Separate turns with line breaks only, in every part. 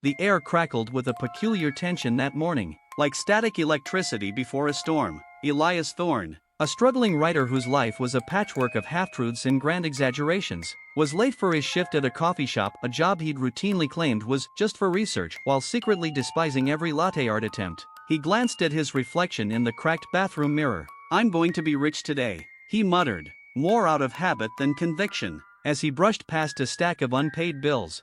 The air crackled with a peculiar tension that morning, like static electricity before a storm. Elias Thorne, a struggling writer whose life was a patchwork of half-truths and grand exaggerations, was late for his shift at a coffee shop, a job he'd routinely claimed was just for research, while secretly despising every latte art attempt. He glanced at his reflection in the cracked bathroom mirror. "I'm going to be rich today," he muttered, more out of habit than conviction, as he brushed past a stack of unpaid bills.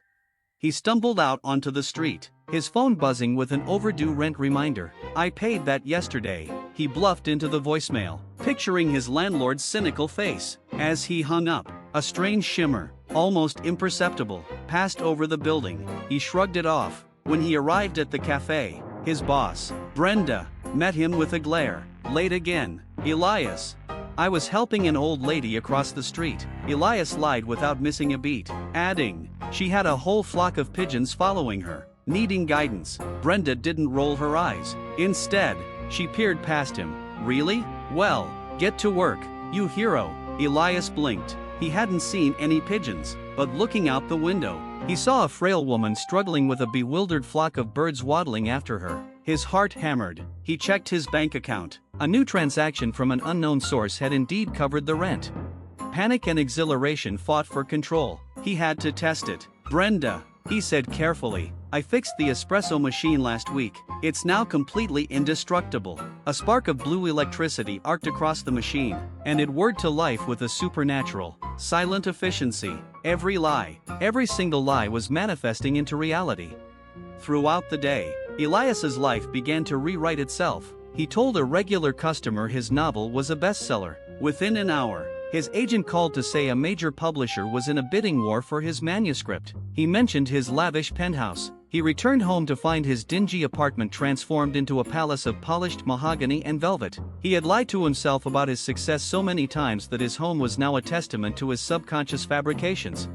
He stumbled out onto the street, his phone buzzing with an overdue rent reminder. "I paid that yesterday," he bluffed into the voicemail, picturing his landlord's cynical face. As he hung up, a strange shimmer, almost imperceptible, passed over the building. He shrugged it off. When he arrived at the cafe, his boss, Brenda, met him with a glare. "Late again, Elias." "I was helping an old lady across the street," Elias lied without missing a beat, adding, "She had a whole flock of pigeons following her, needing guidance." Brenda didn't roll her eyes. Instead, she peered past him. "Really? Well, get to work, you hero." Elias blinked. He hadn't seen any pigeons, but looking out the window, he saw a frail woman struggling with a bewildered flock of birds waddling after her. His heart hammered. He checked his bank account. A new transaction from an unknown source had indeed covered the rent. Panic and exhilaration fought for control. He had to test it. "Brenda," he said carefully, "I fixed the espresso machine last week. It's now completely indestructible." A spark of blue electricity arced across the machine, and it whirred to life with a supernatural, silent efficiency. Every single lie was manifesting into reality. Throughout the day, Elias's life began to rewrite itself. He told a regular customer his novel was a bestseller. Within an hour, his agent called to say a major publisher was in a bidding war for his manuscript. He mentioned his lavish penthouse. He returned home to find his dingy apartment transformed into a palace of polished mahogany and velvet. He had lied to himself about his success so many times that his home was now a testament to his subconscious fabrications.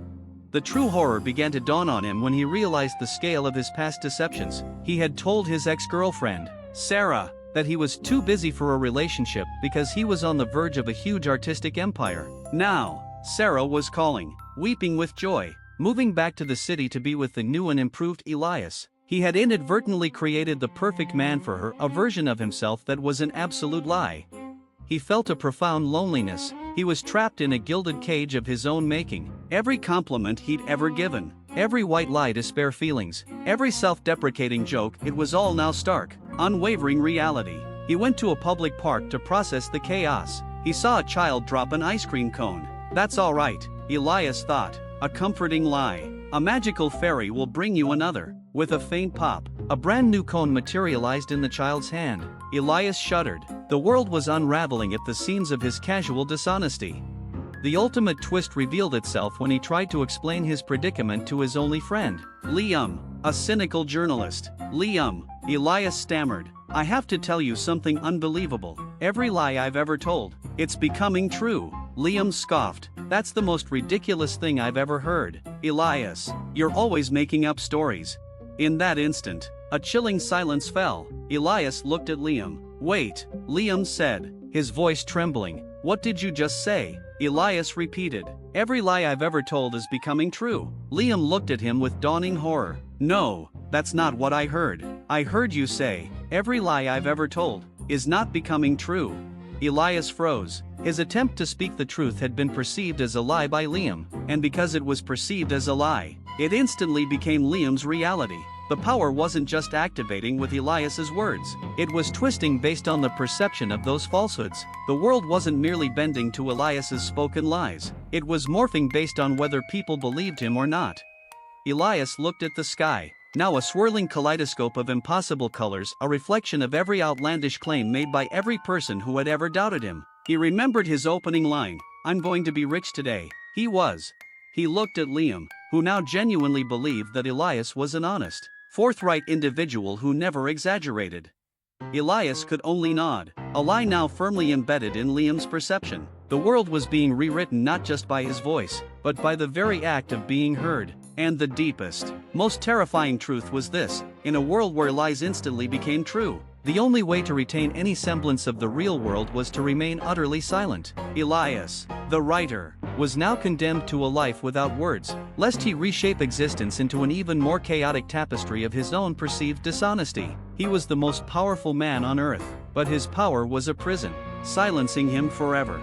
The true horror began to dawn on him when he realized the scale of his past deceptions. He had told his ex-girlfriend, Sarah, that he was too busy for a relationship because he was on the verge of a huge artistic empire. Now, Sarah was calling, weeping with joy, moving back to the city to be with the new and improved Elias. He had inadvertently created the perfect man for her, a version of himself that was an absolute lie. He felt a profound loneliness. He was trapped in a gilded cage of his own making. Every compliment he'd ever given, every white lie to spare feelings, every self-deprecating joke, it was all now stark, unwavering reality. He went to a public park to process the chaos. He saw a child drop an ice cream cone. "That's all right," Elias thought. A comforting lie. A magical fairy will bring you another. With a faint pop, a brand new cone materialized in the child's hand. Elias shuddered. The world was unraveling at the seams of his casual dishonesty. The ultimate twist revealed itself when he tried to explain his predicament to his only friend, Liam, a cynical journalist. "Liam," Elias stammered, "I have to tell you something unbelievable. Every lie I've ever told, it's becoming true." Liam scoffed. "That's the most ridiculous thing I've ever heard. Elias, you're always making up stories." In that instant, a chilling silence fell. Elias looked at Liam. "Wait," Liam said, his voice trembling. "What did you just say?" Elias repeated. "Every lie I've ever told is becoming true." Liam looked at him with dawning horror. "No, that's not what I heard. I heard you say, every lie I've ever told is not becoming true." Elias froze. His attempt to speak the truth had been perceived as a lie by Liam, and because it was perceived as a lie, it instantly became Liam's reality. The power wasn't just activating with Elias's words, it was twisting based on the perception of those falsehoods. The world wasn't merely bending to Elias's spoken lies, it was morphing based on whether people believed him or not. Elias looked at the sky, now a swirling kaleidoscope of impossible colors, a reflection of every outlandish claim made by every person who had ever doubted him. He remembered his opening line, "I'm going to be rich today." He was. He looked at Liam, who now genuinely believed that Elias was an honest, forthright individual who never exaggerated. Elias could only nod, a lie now firmly embedded in Liam's perception. The world was being rewritten not just by his voice, but by the very act of being heard. And the deepest, most terrifying truth was this: in a world where lies instantly became true, The only way to retain any semblance of the real world was to remain utterly silent. Elias, the writer, was now condemned to a life without words, lest he reshape existence into an even more chaotic tapestry of his own perceived dishonesty. He was the most powerful man on earth, but his power was a prison, silencing him forever.